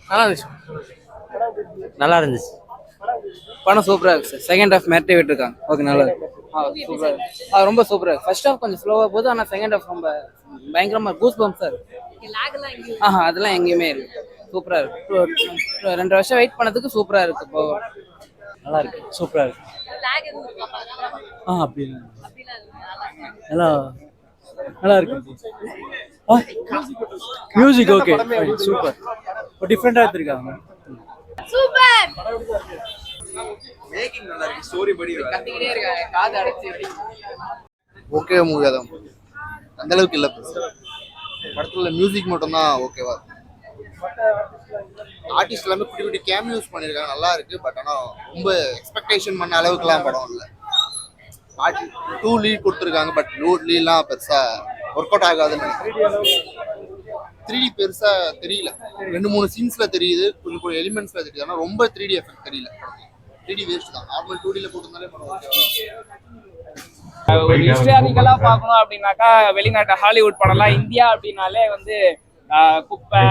நல்லா இருந்துச்சு. நல்லா இருந்துச்சு. படம் சூப்பராக இருக்கு சார். செகண்ட் ஹாஃப் மிரட்டி விட்டுருக்காங்க. ஓகே, நல்லா இருக்கு. சூப்பராக இருக்கு. ரொம்ப சூப்பராக இருக்கு. ஃபர்ஸ்ட் ஹாஃப் கொஞ்சம் ஸ்லோவாக போகுது, ஆனால் செகண்ட் ஹாஃப் ரொம்ப பயங்கரமாக கூஸ் பம்ப்ஸாக இருக்கு. அதெல்லாம் எங்கேயுமே இருக்கு. சூப்பராக இருக்கு. 2 வருஷம் வெயிட் பண்ணதுக்கு சூப்பராக இருக்கு. இப்போ நல்லா இருக்கு. சூப்பராக இருக்கு. அப்படி நல்லா நல்லா இருக்கு. Music okay, super. டிஃப்ரெண்டாக எடுத்துருக்காங்க. சூப்பர். மேக்கிங் நல்லா இருக்கு. ஸ்டோரி படி கத்திக்கிட்டே இருக்காங்க, காது அடைச்சி. ஓகே மூவி தான். அந்த அளவுக்கு இல்லை படத்துல. மியூசிக் மட்டும் தான் ஓகேவா. ஆர்டிஸ்ட் எல்லாமே குட்டி குட்டி கேமியோஸ் பண்ணியிருக்காங்க, நல்லா இருக்கு. பட் ஆனால் ரொம்ப எக்ஸ்பெக்டேஷன் பண்ண அளவுக்குலாம் படம் இல்லை. 2 லீட் கொடுத்துருக்காங்க, பட் லீட்லாம் பெருசா ஒர்க் அவுட் ஆகாதுன்னு 3D பெருசா தெரியல. 2-3 சீன்ஸ்ல தெரியுது, கொஞ்சம் எலிமெண்ட்ஸ்ல தெரியுது. ஆனால் ரொம்ப 3D எஃபெக்ட் தெரியல. 3D வேஸ்ட் தான். நார்மல் 2Dல போட்டிருந்தாலே படம் ஒரு ஹிஸ்டாரிக்கலா பார்க்கணும் அப்படின்னாக்கா வெளிநாட்டு ஹாலிவுட் படம்லாம், இந்தியா அப்படின்னாலே வந்து குப்பை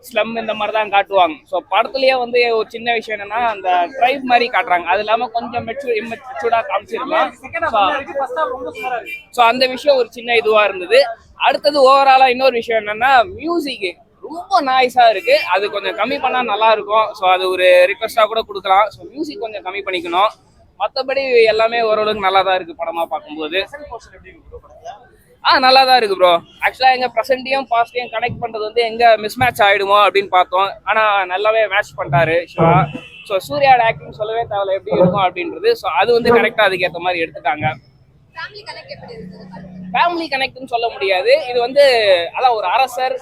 ஸ்லம் இந்த மாதிரி தான் காட்டுவாங்க. ஸோ படத்துலயே வந்து ஒரு சின்ன விஷயம் என்னன்னா அந்த ட்ரைப் மாதிரி காட்டுறாங்க. அது இல்லாம கொஞ்சம் மெச்சூர்டா காமிச்சிருக்கலாம். ஸோ அந்த விஷயம் ஒரு சின்ன இதுவா இருந்தது. அடுத்தது ஓவராலா இன்னொரு விஷயம் என்னன்னா மியூசிக் ரொம்ப நாய்ஸா இருக்கு. அது கொஞ்சம் கம்மி பண்ணா நல்லா இருக்கும். ஸோ அது ஒரு ரிக்வஸ்டா கூட கொடுக்கலாம். ஸோ மியூசிக் கொஞ்சம் கம்மி பண்ணிக்கணும். மற்றபடி எல்லாமே ஓரளவுக்கு நல்லா தான் இருக்கு படமா பார்க்கும்போது. நல்லா தான் இருக்கு ப்ரோ. ஆக்சுவலா எங்க ப்ரெசென்ட்டையும் பாஸ்டையும் கனெக்ட் பண்றது வந்து எங்க மிஸ் மேட்ச் ஆயிடுமோ அப்படின்னு பார்த்தோம். ஆனா நல்லாவே மேட்ச் பண்ணிட்டாரு சிவா. ஸோ சூர்யாவோட ஆக்டிங் சொல்லவே தேவையில்ல எப்படி இருக்கும் அப்படின்றது. ஸோ அது வந்து கரெக்டா அதுக்கேற்ற மாதிரி எடுத்துட்டாங்க. ஃபேமிலி கனெக்ட்னு சொல்ல முடியாது. இது வந்து அதான் ஒரு அரசர்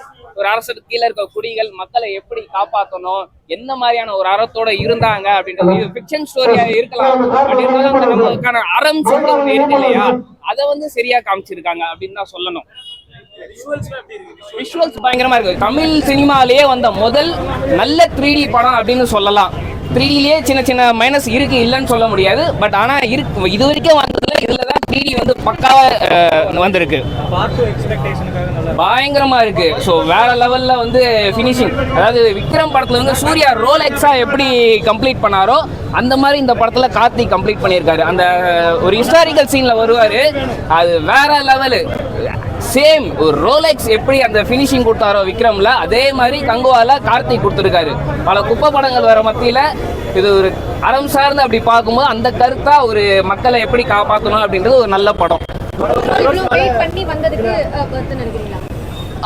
கீழே இருக்க குடிகள் மக்களை எப்படி காப்பாற்றணும், என்ன மாதிரியான ஒரு அறத்தோட இருந்தாங்க அப்படின்றது. இது ஃபிக்ஷன் ஸ்டோரியா இருக்கலாம் அப்படின்றது நம்மளுக்கான அறம் சொல்லிட்டு இருக்கு இல்லையா, அதை வந்து சரியா காமிச்சிருக்காங்க அப்படின்னு தான் சொல்லணும். விஷுவல்ஸ் பயங்கரமா இருக்கு. தமிழ் சினிமாலேயே வந்த முதல் நல்ல 3D படம் அப்படின்னு சொல்லலாம். 3Dலயே சின்ன சின்ன மைனஸ் இருக்கு, இல்லைன்னு சொல்ல முடியாது. பட் ஆனா இருக்கு, இது வரைக்கும் வந்ததுல இதுலதான் 3D வந்து பக்காவா வந்திருக்கு. பயங்கரமா இருக்கு. ஸோ வேற லெவல்ல வந்து ஃபினிஷிங். அதாவது விக்ரம் படத்துல வந்து சூர்யா ரோலெக்ஸா எப்படி கம்ப்ளீட் பண்ணாரோ அந்த மாதிரி இந்த படத்துல கார்த்திக் கம்ப்ளீட் பண்ணியிருக்காரு. அந்த ஒரு ஹிஸ்டாரிக்கல் சீன்ல வருவாரு, அது வேற லெவலு. சேம் ஒரு ரோலெக்ஸ் எப்படி அந்த ஃபினிஷிங் கொடுத்தாரோ விக்ரம்ல, அதே மாதிரி கங்குவால கார்த்திக் கொடுத்துருக்காரு. பல குப்பை படங்கள் வர மத்தியில இது ஒரு அறம் சார்ந்து அப்படி பார்க்கும்போது அந்த கருத்தா ஒரு மக்களை எப்படி காப்பாற்றணும் அப்படின்றது ஒரு நல்ல படம்.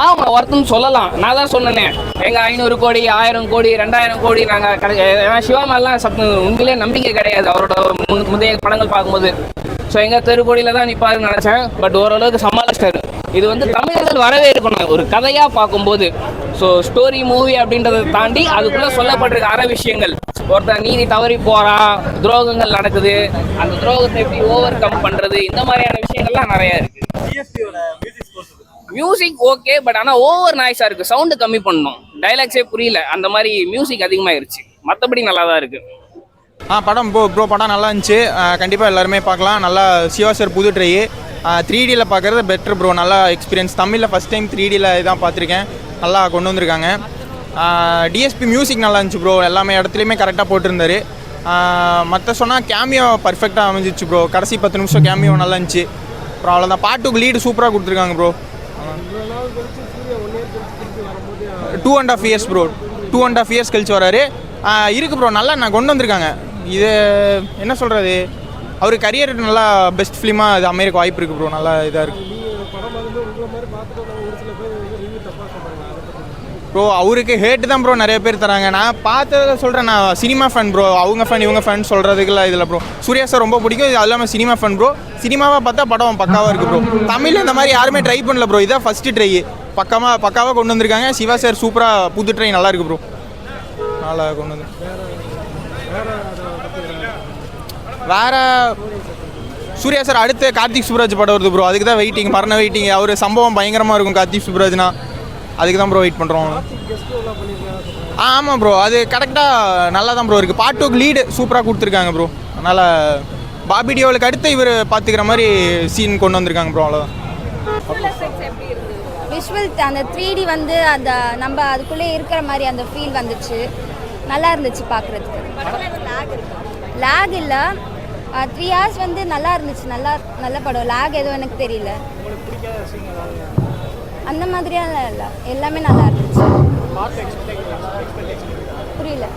ஆமா, ஒருத்தன்னு சொல்லலாம். நான் தான் சொன்னேன், எங்க 500 கோடி 1000 கோடி 2000 கோடி நாங்க சிவா மேலாம் உண்மையிலே நம்பிக்கை கிடையாது அவரோட முந்தைய படங்கள் பார்க்கும்போது. ஸோ எங்க தெருக்கோடியில தான் நிற்பாருன்னு நினைச்சேன். பட் ஓரளவுக்கு சமாளிச்சிட்டாரு. இது வந்து தமிழர்கள் வரவே இருக்கணும் ஒரு கதையா பார்க்கும்போது. ஸோ ஸ்டோரி மூவி அப்படின்றத தாண்டி அதுக்குள்ள சொல்லப்பட்டிருக்க அற விஷயங்கள். ஒருத்தர் நீதி தவறி போறான், துரோகங்கள் நடக்குது, அந்த துரோகத்தை எப்படி ஓவர் கம் பண்றது, இந்த மாதிரியான விஷயங்கள்லாம் நிறைய இருக்கு. மியூசிக் ஓகே, பட் ஆனால் ஓவர் நாய்ஸா இருக்கு. சவுண்டு கம்மி பண்ணணும். டைலாக்ஸே புரியல, அந்த மாதிரி மியூசிக் அதிகமாயிருச்சு. மற்றபடி நல்லா தான் இருக்கு. படம் ப்ரோ படம் நல்லா இருந்துச்சு. கண்டிப்பாக எல்லாருமே பார்க்கலாம். நல்லா சிவா சார் புது ட்ரை 3Dயில் பார்க்குறது பெட்ரு ப்ரோ. நல்லா எக்ஸ்பீரியன்ஸ். தமிழில் ஃபஸ்ட் டைம் 3Dயில் இதான் பார்த்துருக்கேன். நல்லா கொண்டு வந்திருக்காங்க. டிஎஸ்பி மியூசிக் நல்லா இருந்துச்சு ப்ரோ. எல்லாமே இடத்துலையுமே கரெக்டாக போட்டிருந்தாரு. மற்ற சொன்னால் கேமியோ பர்ஃபெக்டாக அமைஞ்சிச்சு ப்ரோ. கடைசி 10 நிமிஷம் கேமியோ நல்லா இருந்துச்சு. அப்புறம் அவ்வளோதான். பாட்டுக்கு லீடு சூப்பராக கொடுத்துருக்காங்க ப்ரோ. 2.5 years bro. 2.5 இயர்ஸ் கழிச்சு வராரு. இருக்குது ப்ரோ. நல்லா நான் கொண்டு வந்திருக்காங்க. இது என்ன சொல்கிறது, அவர் கரியர் நல்லா பெஸ்ட் ஃபிலிமாக இது அமையறக்கு வாய்ப்பு இருக்குது ப்ரோ. நல்லா இதாக இருக்குது ப்ரோ. அவருக்கு ஹேட்டு தான் ப்ரோ நிறைய பேர் தராங்க. நான் பார்த்ததை சொல்கிறேன். நான் சினிமா ஃபேன் ப்ரோ. அவங்க ஃபேன் இவங்க ஃபேன் சொல்கிறதுக்குலாம் இதில் ப்ரோ. சூர்யா சார் ரொம்ப பிடிக்கும். இது இல்லாமல் சினிமா ஃபேன் ப்ரோ. சினிமாவாக பார்த்தா படம் பக்காவாக இருக்குது ப்ரோ. தமிழில் இந்த மாதிரி யாருமே ட்ரை பண்ணல ப்ரோ. இதான் ஃபஸ்ட்டு ட்ரை. பக்காவாக கொண்டு வந்திருக்காங்க. சிவா சார் சூப்பராக புது ட்ரை நல்லா இருக்குது ப்ரோ. நல்லா கொண்டு வந்து வேற சூர்யா சார் அடுத்து கார்த்திக் சுப்ராஜ் படம் வருது ப்ரோ. அதுக்கு தான் வெயிட்டிங், மரண வெயிட்டிங். அவர் சம்பவம் பயங்கரமாக இருக்கும் கார்த்திக் சுப்ராஜ்னா. அதுக்கு தான் ப்ரோ வெயிட் பண்ணுறோம். ஆமாம் ப்ரோ. அது கரெக்டாக நல்லா தான் ப்ரோ இருக்குது. பார்ட் 2க்கு லீடு சூப்பராக கொடுத்துருக்காங்க ப்ரோ. அதனால் பாபி டியோலுக்கு அடுத்து இவர் பார்த்துக்கிற மாதிரி சீன் கொண்டு வந்திருக்காங்க ப்ரோ. அவ்வளோதான். விஷுவல் அந்த 3D வந்து அந்த நம்ம அதுக்குள்ளே இருக்கிற மாதிரி அந்த ஃபீல் வந்துச்சு. நல்லா இருந்துச்சு பார்க்குறதுக்கு. லேக் இல்லை, 3 hours வந்து நல்லா இருந்துச்சு. நல்ல படம். லேக் எதுவும் எனக்கு தெரியல. அந்த மாதிரியாக இல்லை, எல்லாமே நல்லா இருந்துச்சு. புரியல.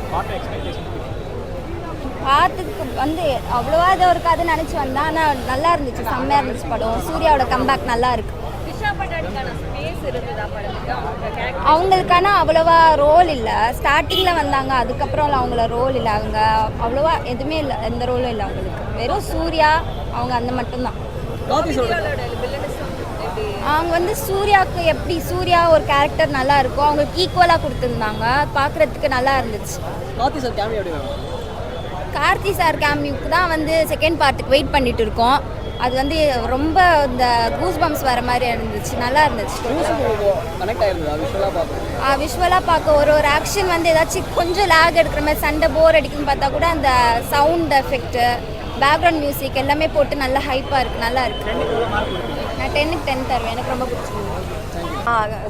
பார்த்துக்கு வந்து அவ்வளோவா ஏதோ இருக்காதுன்னு நினச்சி வந்தேன். ஆனால் நல்லா இருந்துச்சு, செம்மையாக இருந்துச்சு படம். சூர்யாவோட கம்பேக் நல்லா இருக்கு. அவங்களுக்கான அவ்வளோவா ரோல் இல்லை. ஸ்டார்டிங்கில் வந்தாங்க, அதுக்கப்புறம் அவங்கள ரோல் இல்லை. அவங்க அவ்வளோவா எதுவுமே இல்லை, எந்த ரோலும் இல்லை அவங்களுக்கு. வெறும் சூர்யா அவங்க அந்த மட்டும்தான். அவங்க வந்து சூர்யாவுக்கு எப்படி சூர்யா ஒரு கேரக்டர் நல்லா இருக்கும், அவங்களுக்கு ஈக்குவலாக கொடுத்துருந்தாங்க. பார்க்குறதுக்கு நல்லா இருந்துச்சு. கார்த்தி சார் கேமியூக்கு தான் வந்து செகண்ட் பார்ட்டுக்கு வெயிட் பண்ணிட்டு இருக்கோம். அது வந்து ரொம்ப இந்த கூஸ் பம்ப்ஸ் வர மாதிரி இருந்துச்சு. நல்லா இருந்துச்சு. விஷுவலாக பார்க்க ஒரு ஆக்ஷன் வந்து ஏதாச்சும் கொஞ்சம் லேக் எடுக்கிற மாதிரி, சண்டை போர் அடிக்குன்னு பார்த்தா கூட அந்த சவுண்ட் எஃபெக்ட்டு, பேக்ரவுண்ட் மியூசிக் எல்லாமே போட்டு நல்லா ஹைப்பாக இருக்குது. நல்லா இருக்குது. நான் 10க்கு 10 தருவேன். எனக்கு ரொம்ப பிடிச்சிருக்கு.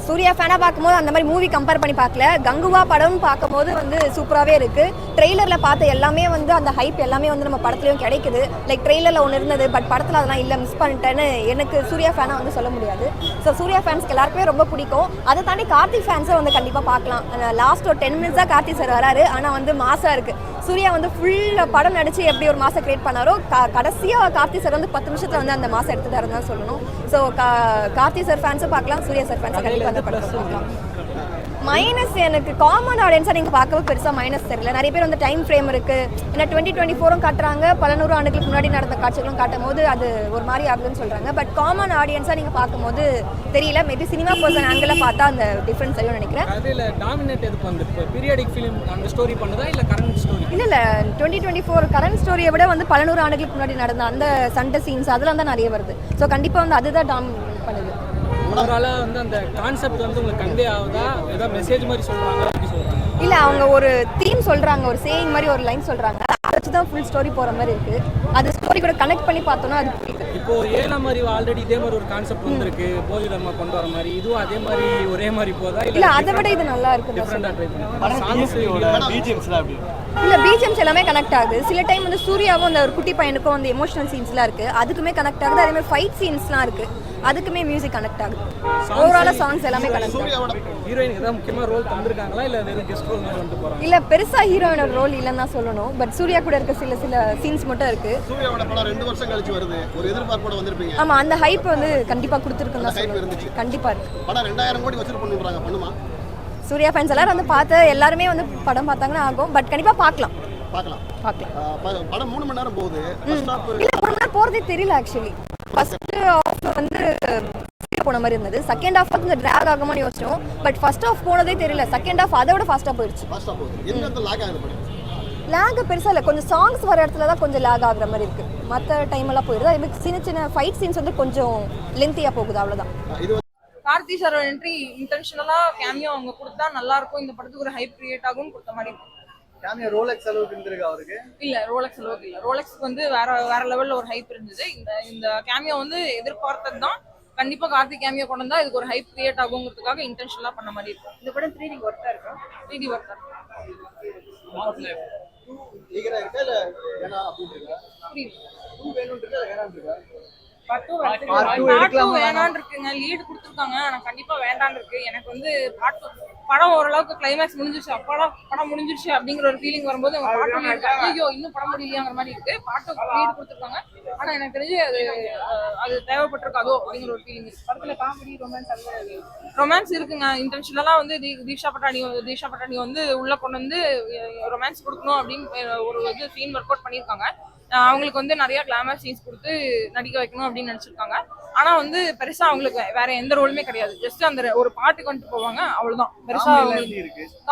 சூர்யா ஃபேனாக பார்க்கும்போது அந்த மாதிரி மூவி கம்பேர் பண்ணி பார்க்கல. கங்குவா படம்னு பார்க்கும்போது வந்து சூப்பராகவே இருக்குது. ட்ரெய்லரில் பார்த்த எல்லாமே வந்து அந்த ஹைப் எல்லாமே வந்து நம்ம படத்துலையும் கிடைக்குது. லைக் ட்ரெய்லரில் ஒன்று இருந்தது, பட் படத்தில் அதெல்லாம் இல்லை, மிஸ் பண்ணிட்டேன்னு எனக்கு சூர்யா ஃபேனாக வந்து சொல்ல முடியாது. ஸோ சூர்யா ஃபேன்ஸ்க்கு எல்லாருக்குமே ரொம்ப பிடிக்கும். அதை தாண்டி கார்த்திக் ஃபேன்ஸை வந்து கண்டிப்பாக பார்க்கலாம். லாஸ்ட் ஒரு 10 minutes தான் கார்த்திக் சார் வராரு, ஆனால் வந்து மாசாக இருக்குது. சூர்யா வந்து ஃபுல் படம் நடிச்சு எப்படி ஒரு மாசம் கிரியேட் பண்ணாரோ, கடைசியாக கார்த்தி சார் வந்து 10 நிமிஷத்தில் வந்து அந்த மாசம் எடுத்துட்டாருன்னு தான் சொல்லணும். ஸோ கார்த்தி சார் ஃபேன்ஸும் பார்க்கலாம், சூர்யா சார் ஃபேன்ஸை கண்டிப்பாக அந்த படத்தை பார்க்கலாம். மைனஸ் எனக்கு காமன் ஆடியன்ஸாக நீங்கள் பார்க்கவே பெருசாக மைனஸ் தெரியல. நிறைய பேர் வந்து டைம் ஃப்ரேம் இருக்குது, ஏன்னா 2024 காட்டுறாங்க, பல 100 ஆண்டுகளுக்கு முன்னாடி நடந்த காட்சிகளும் காட்டும் போது அது ஒரு மாதிரி ஆகுதுன்னு சொல்கிறாங்க. பட் காமன் ஆடியன்ஸாக நீங்கள் பார்க்கும்போது தெரியல. மேபி சினிமா பர்சன் ஆங்கிளில் பார்த்தா அந்த டிஃப்ரென்ஸ் தெரியும் நினைக்கிறேன். அதில் டாமினேட் எதுக்கு வந்து பீரியாடிக் ஃபிலிம் அந்த ஸ்டோரி பண்ணுறதா இல்லை கரண்ட் ஸ்டோரி? இல்லை 2024 கரண்ட் ஸ்டோரியை விட வந்து பல 100 ஆண்டுகளுக்கு முன்னாடி நடந்த அந்த சண்டை சீன்ஸ் அதெல்லாம் தான் நிறைய வருது. ஸோ கண்டிப்பாக வந்து அதுதான் டாமினேட் பண்ணுது. ஓவராலாக வந்து அந்த கான்செப்ட் வந்து உங்களுக்கு கன்வே ஆகுதா, ஏதாவது மெசேஜ் மாதிரி சொல்கிறாங்க, அப்படி சொல்கிறாங்க? இல்லை, அவங்க ஒரு தீம் சொல்கிறாங்க, ஒரு சேயிங் மாதிரி ஒரு லைன் சொல்கிறாங்க, அதை வச்சு தான் ஃபுல் ஸ்டோரி போகிற மாதிரி இருக்குது. அது ஸ்டோரி கூட கனெக்ட் பண்ணி பார்த்தோன்னா அது புரியுது. இப்போ ஏழாம் மாதிரி ஆல்ரெடி இதே மாதிரி ஒரு கான்செப்ட் வந்திருக்கு, போதி தர்மா கொண்டு வர மாதிரி, இதுவும் அதே மாதிரி ஒரே மாதிரி போதா? இல்லை, அதை விட இது நல்லா இருக்கு. டிஃப்ரெண்டாக ட்ரை பண்ணுங்க. இல்லை, பிஜிஎம்ஸ் எல்லாமே கனெக்ட் ஆகுது. சில டைம் வந்து சூர்யாவும் அந்த ஒரு குட்டி பையனுக்கும் அந்த எமோஷனல் சீன்ஸ்லாம் இருக்குது, அதுக்குமே கனெக்ட் ஆகுது. அதே மாதிரி ஃபைட் சீன்ஸ்லாம் இருக்குது, அதுக்குமே மியூசிக் கனெக்ட் ஆகுது. ஓவராலாக சாங்ஸ் எல்லாமே கனெக்ட் ஆகுது. ஹீரோயின் ஏதாவது முக்கியமாக ரோல் தந்திருக்காங்களா, இல்லை வெறும் கெஸ்ட் ரோல் மாதிரி வந்துட்டு போகிறாங்க? இல்லை, பெருசாக ஹீரோயினோட ரோல் இல்லைன்னு தான் சொல்லணும். பட் சூர்யா கூட இருக்க சில சீன்ஸ் மட்டும் இருக்குது. சூர்யாவோட படம் 2 வருஷம் கழிச்சு வருது, ஒரு எதிர்பார்ப்போட வந்திருப்பீங்க. ஆமாம், அந்த ஹைப் வந்து கண்டிப்பாக கொடுத்துருக்குன்னு தான் சொல்லுவேன். கண்டிப்பாக இருக்குது. படம் 2000 கோடி வசூல் பண்ணுறாங்க, பண்ணுமா? சூர்யா ஃபேன்ஸ் எல்லாரும் வந்து பார்த்து எல்லாருமே வந்து படம் பார்த்தாங்கன்னா ஆகும். பட் கண்டிப்பாக பார்க்கலாம். படம் 3 மணி நேரம் போகுது. இல்லை, 3 மணி நேரம் போகிறதே தெரியல. ஆக்சுவலி ஃபர்ஸ்ட் ஹாஃப் வந்து போன மாதிரி இருந்தது, செகண்ட் ஹாஃப் வந்து ட்ராக் ஆகுமான்னு யோசிச்சோம். பட் ஃபர்ஸ்ட் ஹாஃப் போனதே தெரியல, செகண்ட் ஹாஃப் அதை விட ஃபாஸ்ட்டாக போயிடுச்சு. லேக் பெருசாக இல்லை, கொஞ்சம் சாங்ஸ் வர இடத்துல தான் கொஞ்சம் லேக் ஆகுற மாதிரி இருக்குது. மற்ற டைம் எல்லாம் போயிடுது. அதே மாதிரி சின்ன சின்ன ஃபைட் சீன்ஸ் வந்து கொஞ்சம் லென்த்தியாக போகுது, அவ்வளோதான். கார்த்தி சார் என்ட்ரி இன்டென்ஷனலா கேமியோ அவங்க கொடுத்தா நல்லா இருக்கும், இந்த படத்துக்கு ஒரு ஹைப் கிரியேட் ஆகும் கொடுத்த மாதிரி. கேமியோ ரோலெக்ஸ் அளவுக்கு இருந்திருக்கு அவருக்கு? இல்ல, ரோலெக்ஸ் அளவுக்கு இல்ல. ரோலெக்ஸ்க்கு வந்து வேற லெவல்ல ஒரு ஹைப் இருந்தது. இந்த கேமியோ வந்து எதிர்பார்த்தது தான். கண்டிப்பா கார்த்திக் கேமியோ கொண்டு வந்தா இதுக்கு ஒரு ஹைப் கிரியேட் ஆகுங்கிறதுக்காக இன்டென்ஷனலா பண்ண மாதிரி இருக்கும். இந்த படம் 3D ஒர்க்கா இருக்கா? 3D ஒர்க்கா ஈகரா இருக்கா இல்ல வேணா அப்படினு இருக்கா? வேணும்ன்றதா வேணாம்னு இருக்கா? பார்ட் 2 வேணான்னு இருக்குங்க. லீட் கொடுத்துருக்காங்க, ஆனா கண்டிப்பா வேண்டான்னு இருக்கு. எனக்கு வந்து பார்ட் 2 படம் ஓரளவுக்கு கிளைமேக்ஸ் முடிஞ்சிருச்சு, அப்பாடா படம் முடிஞ்சிருச்சு அப்படிங்கிற ஒரு ஃபீலிங் வரும்போது பார்ட் 2 இருக்காங்க, ஐயோ இன்னும் படம் முடியலையாங்கிற மாதிரி இருக்கு. பார்ட் 2 லீட் கொடுத்துருக்காங்க, ஆனா எனக்கு தெரிஞ்சு அது தேவைப்பட்டிருக்காதோ அப்படிங்கிற ஒரு ஃபீலிங் இருக்கு. படத்துல காமெடி ரொமான்ஸ் இருக்குங்க. இன்டென்ஷனலா வந்து தீஷா பட்டாணி வந்து உள்ள கொண்டு வந்து ரொமான்ஸ் கொடுக்கணும் அப்படின்னு ஒரு இது சீன் ஒர்க் அவுட் பண்ணியிருக்காங்க. அவங்களுக்கு வந்து நிறைய கிளாமர் சீன்ஸ் கொடுத்து நடிக்க வைக்கணும் அப்படின்னு நினைச்சிருக்காங்க. ஆனா வந்து பெருசா அவங்களுக்கு வேற எந்த ரோலுமே கிடையாது. ஜஸ்ட் அந்த ஒரு பாட்டுக்கு வந்துட்டு போவாங்க, அவ்வளவுதான். பெருசா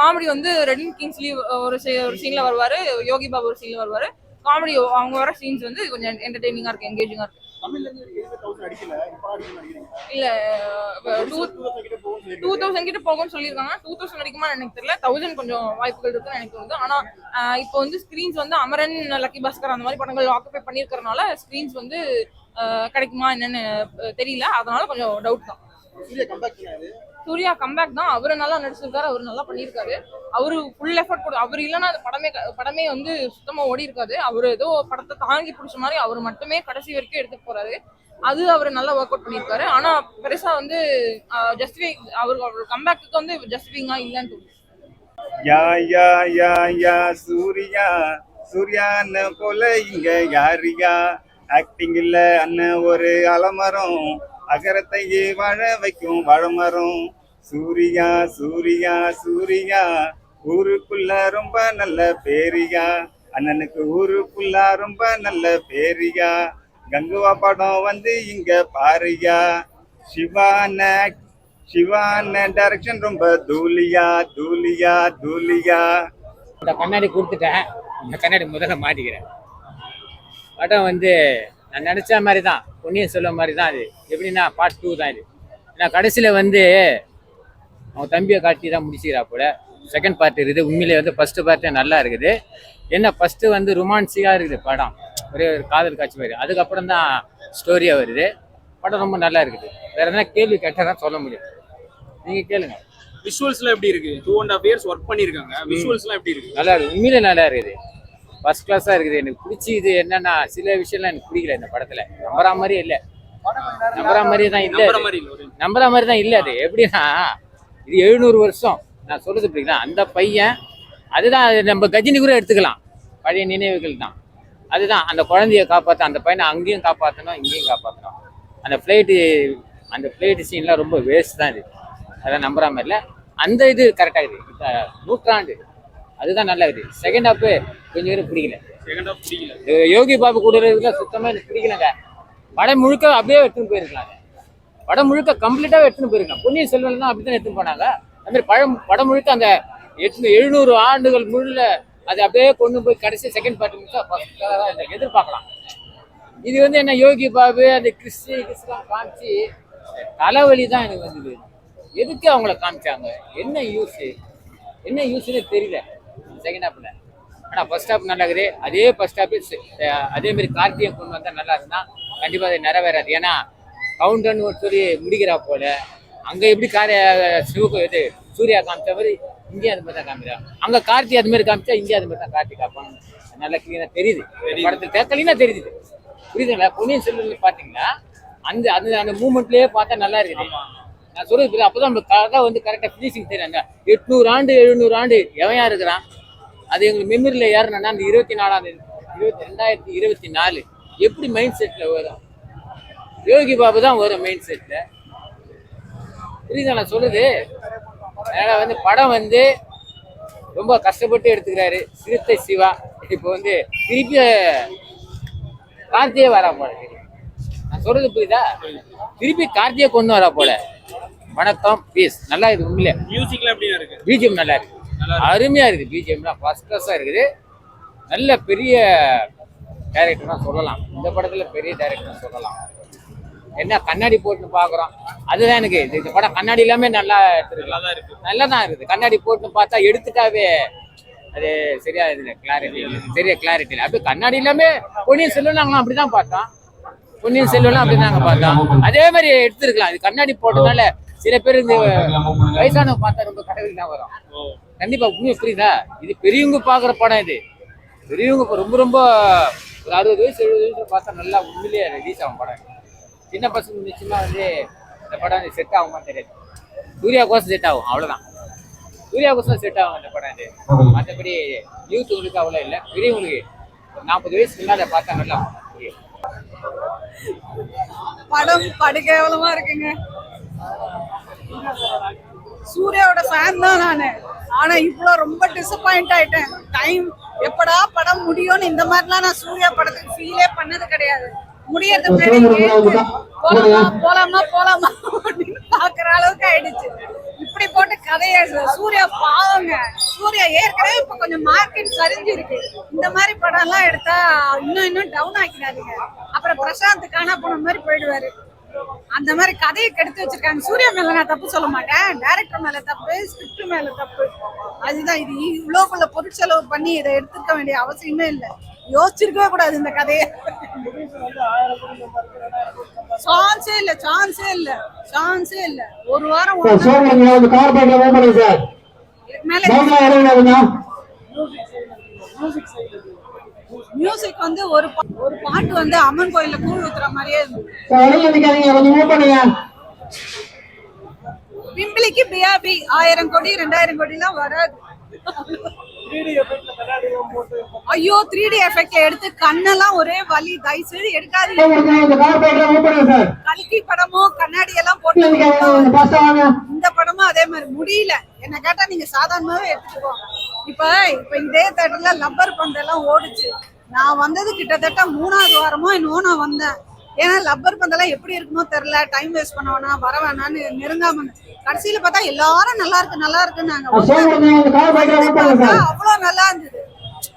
காமெடி வந்து ரெடின் கிங்ஸ்லி ஒரு சீன்ல வருவாரு, யோகி பாபு ஒரு சீன்ல வருவாரு. காமெடி அவங்க வர சீன்ஸ் வந்து கொஞ்சம் என்டர்டெய்னிங்கா இருக்கு, என்கேஜிங்கா இருக்கு. இல்ல 2000 கிட்ட போகும்னு சொல்லியிருக்காங்க. 2000 அடிக்குமா எனக்கு தெரியல, 1000 கொஞ்சம் வாய்ப்புகள் இருக்குன்னு எனக்கு தோணுது. ஆனா இப்போ வந்து ஸ்கிரீன்ஸ் வந்து அமரன், லக்கி பாஸ்கர் அந்த மாதிரி படங்கள் ஆக்குபை பண்ணியிருக்கறனால ஸ்கிரீன்ஸ் வந்து கிடைக்குமா என்னன்னு தெரியல. அதனால கொஞ்சம் டவுட் தான். சூர்யா கம்பேக் பண்ணாரு. சூர்யா கம்பேக் தான். அவரு நல்லா நடிச்சிருக்காரு, அவரு நல்லா பண்ணியிருக்காரு. அவரு ஃபுல் எஃபர்ட் கொடு. அவர் இல்லைன்னா அந்த படமே வந்து சுத்தமா ஓடி இருக்காது. அவரு ஏதோ படத்தை தாங்கி பிடிச்ச மாதிரி அவர் மட்டுமே கடைசி வரைக்கும் எடுத்துட்டு போறாரு. அது அவர் நல்லா ஒர்க் அவுட் பண்ணியிருக்காரு. ஆனா பெருசா வந்து ஜஸ்டிஃபை அவர் கம்பேக்கு வந்து ஜஸ்டிஃபைங்கா இல்லைன்னு தோணுது. யா யா யா யா சூர்யா சூர்யான்னு போல இங்க யாரியா ஆக்டிங் இல்ல அண்ணன் ஒரு அலமரம் அகரத்தையே வாழ வைக்கும் வாழமரம். சூர்யா சூர்யா சூர்யா ஊருக்குள்ள ரொம்ப நல்ல பேரியா அண்ணனுக்கு ஊருக்குள்ள ரொம்ப நல்ல பேரியா. கங்குவா படம் வந்து இங்க பாருயா. சிவான டைரக்ஷன் ரொம்ப தூளியா தூளியா தூளியா. இந்த கண்ணாடி கொடுத்துட்டேன், இந்த கண்ணாடி முதல்ல மாட்டிக்கிறேன். படம் வந்து நான் நினச்ச மாதிரி தான், பொன்னியின் செல்வன் மாதிரி தான். அது எப்படின்னா பார்ட் 2 தான் இது. ஏன்னா கடைசியில் வந்து அவன் தம்பியை காட்டி தான் முடிச்சுக்கிறா போல. செகண்ட் பார்ட் இருக்குது. உண்மையிலே வந்து ஃபர்ஸ்ட் பார்ட்டே நல்லா இருக்குது. என்ன ஃபர்ஸ்ட்டு வந்து ரொமான்ஸிக்காக இருக்குது படம், ஒரே ஒரு காதல் காட்சி மாதிரி. அதுக்கப்புறம் தான் ஸ்டோரியாக வருது. படம் ரொம்ப நல்லா இருக்குது. வேற எதனா கேள்வி கேட்டால் தான் சொல்ல முடியும். நீங்கள் கேளுங்க. விஷுவல்ஸ்லாம் எப்படி இருக்கு? 2.5 years ஒர்க் பண்ணியிருக்காங்க. விஷுவல்ஸ்லாம் எப்படி இருக்கு? நல்லா இருக்குது, உண்மையிலே நல்லா இருக்குது. ஃபர்ஸ்ட் கிளாஸாக இருக்குது. எனக்கு பிடிச்சி இது என்னன்னா சில விஷயம்லாம் எனக்கு பிடிக்கல இந்த படத்தில். நம்புற மாதிரியே இல்லை, நம்புற மாதிரி தான் இல்லை, நம்புற மாதிரி தான் இல்லை. அது எப்படின்னா இது 700 வருஷம் நான் சொல்றது பிடிக்கலாம். அந்த பையன் அதுதான், நம்ம கஜினி கூட எடுத்துக்கலாம், பழைய நினைவுகள் தான். அதுதான் அந்த குழந்தைய காப்பாற்ற, அந்த பையனை அங்கேயும் காப்பாற்றணும் இங்கேயும் காப்பாற்றணும். அந்த ஃப்ளைட்டு சீன்லாம் ரொம்ப வேஸ்ட் தான். இது அதெல்லாம் நம்புற மாதிரி இல்லை. அந்த இது கரெக்டாக இருக்குது. நூற்றாண்டு அதுதான் நல்லா இருக்குது. செகண்ட் ஹாஃப் கொஞ்சம் பேரும் பிடிக்கல. யோகி பாபு கூட இருக்கிறதுலாம் சுத்தமாக எனக்கு பிடிக்கலங்க. படம் முழுக்க அப்படியே எடுத்துன்னு போயிருக்கலாங்க. படம் முழுக்க கம்ப்ளீட்டாகவே எடுத்துன்னு போயிருக்கலாம். பொன்னியின் செல்வன் தான் அப்படி தான் எடுத்துன்னு போனாங்க. அது மாதிரி படம் முழுக்க அந்த 700 ஆண்டுகள் முழுல அது அப்படியே கொண்டு போய் கடைசி செகண்ட் பார்ட் முடிச்சா எதிர்பார்க்கலாம். இது வந்து என்ன, யோகி பாபு அந்த கிறிஸ்லாம் காமிச்சு தலைவலி தான் எனக்கு வந்தது. எதுக்கு அவங்கள காமிச்சாங்க? என்ன யூஸ்ன்னு தெரியல செகண்ட் ஹாஃப்ல. ஆனால் ஃபர்ஸ்ட் ஹாஃப் நல்லா இருக்குது. அதே ஃபர்ஸ்ட் ஹாஃப் அதே மாதிரி கார்த்திகை கொண்டு வந்தால் நல்லா இருந்தா கண்டிப்பாக அது நிறைவேறாது. ஏன்னா கவுண்டர்னு ஒரு சொல்லி முடிக்கிறா போல. அங்கே எப்படி இது சூர்யா காமிச்ச மாதிரி இங்கேயும் அது மாதிரி தான் காமிக்கிறா. அங்கே கார்த்தி அது மாதிரி காமிச்சா இங்கேயும் அது மாதிரி தான் கார்த்தி காப்பாங்க. நல்லா கிளீனாக தெரியுது படத்தில், கிளீனாக தெரியுது. புரியுதுங்களா? பொன்னியின் செல்வன் பார்த்தீங்கன்னா அந்த மூமெண்ட்லேயே பார்த்தா நல்லா இருக்குது. நான் சொல்றது அப்போதான் நம்ம கதை வந்து கரெக்டாக ஃபினிஷிங் தெரியும். 800 ஆண்டு 700 ஆண்டு எவன் யார் இருக்கிறான் அது எங்களுக்கு மெமரியில் யாருன்னா அந்த 2024 எப்படி மைண்ட் செட்டில் வரும்? யோகி பாபு தான் வரும் மைண்ட் செட்டில். புரியுதா நான் சொல்றது? அதனால் வந்து படம் வந்து ரொம்ப கஷ்டப்பட்டு எடுத்துக்கிறாரு சிறுத்தை சிவா. இப்போ வந்து திருப்பி கார்த்தியே வரா போல. நான் சொல்றது புரியுதா? திருப்பி கார்த்தியை கொண்டு வரா போல. வணக்கம் பீஸ் நல்லா இருக்குது. உண்மையிலே மியூசிக்லாம் எப்படி இருக்கு? பிஜிஎம் நல்லா இருக்கு, அருமையா இருக்கு. பிஜிஎம்லாம் ஃபர்ஸ்ட் கிளாஸா இருக்குது. நல்ல பெரிய டைரக்டர் தான் சொல்லலாம். இந்த படத்துல பெரிய டைரக்டர் சொல்லலாம். என்ன கண்ணாடி போட்டு பாக்குறோம், அதுதான் எனக்கு இந்த படம் கண்ணாடி எல்லாமே நல்லா எடுத்துருக்கு, நல்லா தான் இருக்குது. கண்ணாடி போட்டு பார்த்தா எடுத்துட்டாவே அது சரியா இதுல கிளாரிட்டி இல்லை, சரியா கிளாரிட்டி இல்லை. அப்படி கண்ணாடி எல்லாமே பொன்னியின் செல்வன் நாங்களாம் அப்படிதான் பார்த்தோம். பொன்னியின் செல்வன் அப்படிதான் நாங்க பார்த்தோம். அதே மாதிரி எடுத்துருக்கலாம். இது கண்ணாடி போட்டதுனால சில பேர் இந்த வயசானவங்க பார்த்தா ரொம்ப கடவுள் தான் வரும். கண்டிப்பா உண்மை புரியுதா? இது பெரியவங்க பாக்குற படம். இது பெரியவங்க ரொம்ப ரொம்ப ஒரு 60 வயசு 70 வயசு பார்த்தா நல்லா உண்மையிலேயே ரிலீஸ் ஆகும் படம். சின்ன பசங்க நிச்சயமா வந்து இந்த படம் செட் ஆகுமா தெரியாது. சூர்யா கோசம் செட் ஆகும், அவ்வளவுதான். சூர்யா கோசம் செட் ஆகும் இந்த படம். இது மற்றபடி யூத்துங்களுக்கு அவ்வளோ இல்லை, பெரியவங்களுக்கு 40 வயசுக்கு முன்னாடி பார்த்தா நல்லா புரியும். படம் படுகேவலமா இருக்குங்க. சூர்யாவோட ஃபேன் தான் நானு. ஆனா இவ்வளோ ரொம்ப டிசப்பாயிண்ட் ஆயிட்டேன். டைம் எப்படா படம் முடியும்னு இந்த மாதிரிலாம் நான் சூர்யா படத்துக்கு ஃபீலே பண்ணது கிடையாது. முடியறது போலாமா அப்படின்னு பாக்குற அளவுக்கு ஆயிடுச்சு. இப்படி போட்டு கதைய சூர்யா பாவங்க. சூர்யா ஏற்கனவே இப்ப கொஞ்சம் மார்க்கெட் சரிஞ்சு இருக்கு. இந்த மாதிரி படம் எல்லாம் எடுத்தா இன்னும் டவுன் ஆக்கிடாதீங்க. அப்புறம் பிரசாந்த் காணா போன மாதிரி போயிடுவாரு. அந்த மாதிரி கதையை கெடுத்து வச்சிருக்காங்க. சூர்யா மேல நான் தப்பு சொல்ல மாட்டேன், டைரக்டர் மேல தப்பு, ஸ்கிரிப்ட் மேல தப்பு. அதுதான் இது இவ்வளோக்குள்ள பொருட்செலவு பண்ணி இதை எடுத்துக்க வேண்டிய அவசியமே இல்லை. யோசிச்சிருக்கவே கூடாது இந்த கதையை. சான்ஸே இல்ல ஒரு வாரம் மியூசிக் வந்து ஒரு பாட்டு வந்து அம்மன் கோயில்ல கூழ் ஊத்துற மாதிரியே இருந்தது. பிம்பிளிக்கு பிஆபி 1000 கோடி 2000 கோடி எல்லாம் வராது. ஐயோ 3D எஃபெக்ட் எடுத்து கண்ணெல்லாம் ஒரே வலி. தயவுசெய்து எடுக்காதீங்க. கல்கி படமோ கண்ணாடி எல்லாம் போட்டு இந்த படமும் அதே மாதிரி முடியல. என்ன கேட்டா நீங்க சாதாரணமாவே எடுத்துக்கோங்க. இப்ப இதே தேட்டர்ல லப்பர் பந்தெல்லாம் ஓடுச்சு. நான் வந்தது கிட்டத்தட்ட 3வது வாரமோ என்னவோ நான் வந்தேன். ஏன்னா லப்பர் பந்தெல்லாம் எப்படி இருக்குமோ தெரியல, டைம் வேஸ்ட் பண்ண வேணாம் வர வேணான்னு நெருங்காம. கடைசியில பார்த்தா எல்லாரும் நல்லா இருக்குன்னாங்க. அவ்வளவு நல்லா இருந்தது.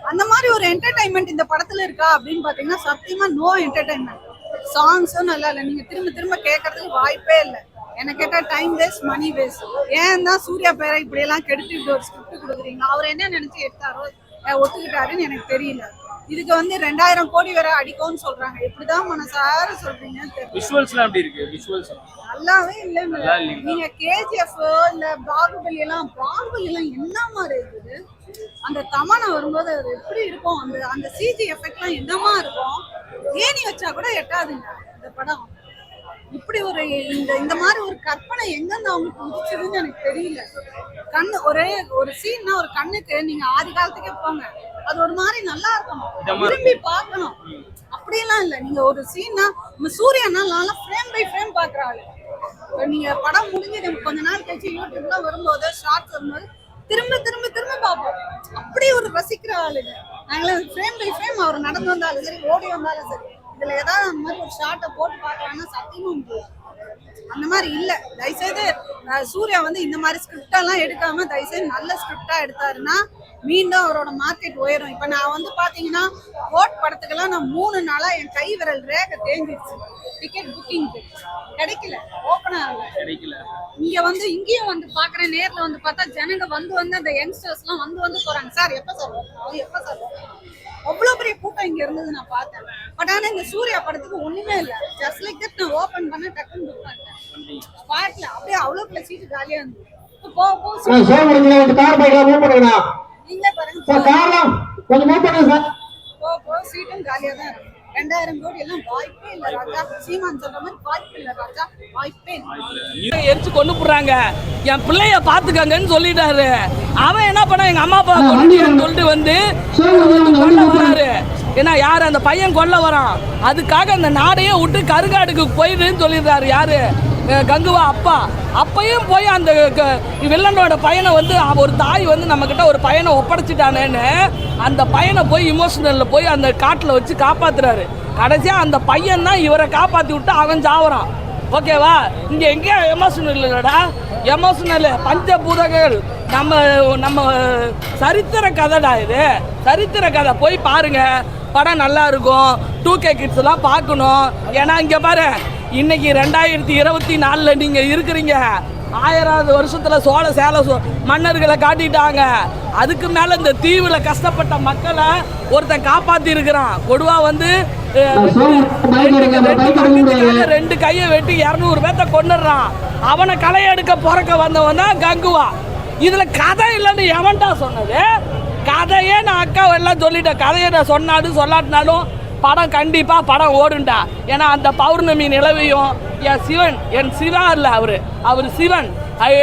அந்த மாதிரி ஒரு என்டர்டைன்மெண்ட் இந்த படத்துல இருக்கா அப்படின்னு பாத்தீங்கன்னா சத்தியமா நோ என்டர்டைன்மெண்ட். சாங்ஸும் நல்லா இல்லை. நீங்க திரும்ப திரும்ப கேட்கறதுக்கு வாய்ப்பே இல்லை. என்ன கேட்டா டைம் வேஸ்ட், மணி வேஸ்ட். ஏன் தான் சூர்யா பேரை இப்படி எல்லாம் கெடுத்து இப்படி ஒரு ஸ்கிரிப்ட் கொடுக்குறீங்க? அவர் என்ன நினைச்சு எடுத்தாரோ ஒத்துக்கிட்டாருன்னு எனக்கு தெரியல. இதுக்கு வந்து 2000 கோடி வரை அடிக்கும்னு சொல்றாங்க. எப்படிதான் மனசார சொல்றீங்க? விஷுவல்ஸ்லாம் எப்படி இருக்கு? விஷுவல்ஸ் நல்லாவே இல்லை. நீங்க கேஜிஎஃப் இல்ல பாகுபலி எல்லாம் என்ன மாதிரி இருக்குது? அந்த தமனை வரும்போது அது எப்படி இருக்கும்? அந்த சிஜி எஃபெக்ட்லாம் என்னமா இருக்கும்? ஏணி வச்சா கூட எட்டாதுங்க இந்த படம். இப்படி ஒரு இந்த மாதிரி ஒரு கற்பனை எங்கிருந்து அவங்களுக்கு உதிச்சதுன்னு எனக்கு தெரியல. கண்ணு ஒரு சீன்னா ஒரு கண்ணுக்கு நீங்க ஆதி காலத்துக்கே போங்க, அது ஒரு மாதிரி நல்லா இருக்கணும், விரும்பி பார்க்கணும். அப்படியெல்லாம் இல்லை. நீங்க ஒரு சீன்னா சூர்யானா நல்லா ஃப்ரேம் பை ஃப்ரேம் பாக்குறாள். நீங்க படம் முடிஞ்சது கொஞ்ச நாள் கழிச்சு யூடியூப்ல வரும்போது ஷார்ட்ஸ் வரும்போது திரும்ப திரும்ப திரும்ப பார்ப்போம். அப்படி ஒரு ரசிக்கிற ஆளுங்க நாங்களே. ஃப்ரேம் பை ஃப்ரேம் அவர் நடந்து வந்தாலும் சரி, ஓடி வந்தாலும் சரி, இதுல ஏதாவது அந்த மாதிரி ஒரு ஷார்ட்டை போட்டு பார்க்கலாம்னா சத்தியமும் முடியாது. அந்த மாதிரி இல்லை. தயவுசெய்து சூர்யா வந்து இந்த மாதிரி ஸ்கிரிப்டெல்லாம் எடுக்காம தயவுசெய்து நல்ல ஸ்கிரிப்டா எடுத்தாருன்னா மீண்டும் அவரோட மார்க்கெட் உயரும். இப்ப நான் வந்து பாத்தீங்கன்னா கோட் படத்துக்கெல்லாம் நான் 3 நாளா என் கை விரல் ரேகை தேங்கிடுச்சு. டிக்கெட் புக்கிங் கிடைக்கல, ஓப்பன் ஆகல. இங்க வந்து இங்கேயும் வந்து பாக்குறேன், நேர்ல வந்து பார்த்தா ஜனங்க வந்து அந்த யங்ஸ்டர்ஸ் எல்லாம் வந்து போறாங்க. சார் எப்ப சார் அவ்வளவு பெரிய கூட்டம் இங்க இருந்தது நான் பார்த்தேன். பட் ஆனா இந்த சூர்யா படத்துக்கு ஒண்ணுமே இல்லை. ஜஸ்ட் லைக் தட் நான் ஓபன் பண்ண டக்குன்னு புக் பண்ணிட்டேன் ஸ்பாட்ல. அப்படியே அவ்வளவு சீட்டு காலியா இருந்தது. நீங்களே பாருங்க, சீட்டும் காலியா தான் இருக்கு. 2000 கோடி எல்லாம் வாய்ப்பே இல்ல ராஜா. சீமான் சொல்ற மாதிரி வாய்ப்பு இல்ல ராஜா, வாய்ப்பே இல்ல. எரிச்சு கொண்டு போடுறாங்க. என் பிள்ளைய பாத்துக்கங்கன்னு சொல்லிட்டாரு. அவன் என்ன பண்ண, எங்க அம்மா அப்பா கொண்டு சொல்லிட்டு வந்து கொல்ல வராரு. ஏன்னா யாரு அந்த பையன் கொல்ல வரான், அதுக்காக அந்த நாடையே விட்டு கருங்காடுக்கு போயிடுன்னு சொல்லிடுறாரு. யாரு? கங்குவா அப்பா. அப்பையும் போய் அந்த வில்லனோட பையனை வந்து ஒரு தாய் வந்து நம்ம கிட்ட ஒரு பையனை ஒப்படைச்சிட்டானேன்னு அந்த பையனை போய் இமோஷனல்ல போய் அந்த காட்டுல வச்சு காப்பாத்துறாரு. கடைசியா அந்த பையன் தான் இவரை காப்பாத்தி விட்டு அவன் சாவறான். ஓகேவா? இங்க எங்க எமோஷனல் இல்லடா, எமோஷனல் பஞ்சபூதங்கள். நம்ம சரித்திர கதைடா இது, சரித்திர கதை. போய் பாருங்க, படம் நல்லா இருக்கும். 2K கிட்ஸ் எல்லாம் பார்க்கணும். ஏன்னா இங்க பாரு, இன்னைக்கு 2024 நீங்க இருக்கிறீங்க. 1000வது வருஷத்துல சேல மன்னர்களை காட்டிட்டாங்க. அதுக்கு மேல இந்த தீவுல கஷ்டப்பட்ட மக்களை ஒருத்தன் காப்பாத்தி இருக்கிறான். கொடுவா வந்து 2 கையை வெட்டி 200 பேர்த்த கொண்டுறான். அவனை களை எடுக்க பிறக்க வந்தவன் தான் கங்குவா. இதுல கதை இல்லைன்னு எவன்டா சொன்னது? கதையே நான் அக்கா எல்லாம் சொல்லிட்டேன். கதையை நான் சொல்லாட்டினாலும் படம் கண்டிப்பா படம் ஓடுண்டா. ஏன்னா அந்த பௌர்ணமி நிலவையும் என் சிவா இல்ல, அவரு சிவன்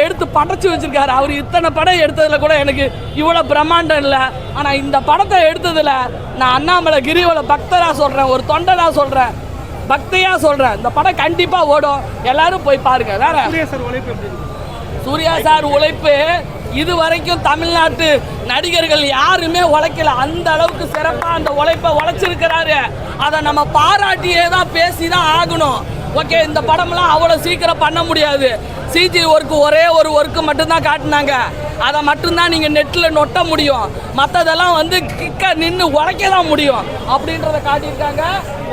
எடுத்து படைச்சு வச்சிருக்காரு. அவர் இத்தனை படம் எடுத்ததுல கூட எனக்கு இவ்வளவு பிரம்மாண்டம் இல்லை. ஆனா இந்த படத்தை எடுத்ததுல நான் அண்ணாமலை கிரிவல பக்தரா சொல்றேன், ஒரு தொண்டரா சொல்றேன், பக்தியா சொல்றேன். இந்த படம் கண்டிப்பா ஓடும். எல்லாரும் போய் பாருங்க. வேற சூர்யா சார் உழைப்பு இது வரைக்கும் தமிழ்நாட்டு நடிகர்கள் யாருமே உழைக்கல. அந்த அளவுக்கு சிறப்பா அந்த உழைப்பை உழைச்சிருக்கிறாரு. அதை நம்ம பாராட்டியே தான் பேசிதான் ஆகணும். ஓகே, இந்த படம்லாம் அவ்வளோ சீக்கிரம் பண்ண முடியாது. சிஜி ஒரே ஒரு ஒர்க்கு மட்டும்தான் காட்டினாங்க. அதை மட்டும்தான் நீங்கள் நெட்டில் நொட்ட முடியும். மற்றதெல்லாம் வந்து கிக்க நின்று உழைக்க தான் முடியும் அப்படின்றத காட்டியிருக்காங்க.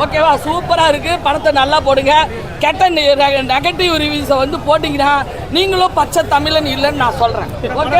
ஓகேவா? சூப்பராக இருக்குது. படத்தை நல்லா போடுங்க. கெட்ட நெகட்டிவ் ரிவ்யூஸை வந்து போட்டிங்கன்னா நீங்களும் பச்சை தமிழன் இல்லைன்னு நான் சொல்கிறேன். ஓகே.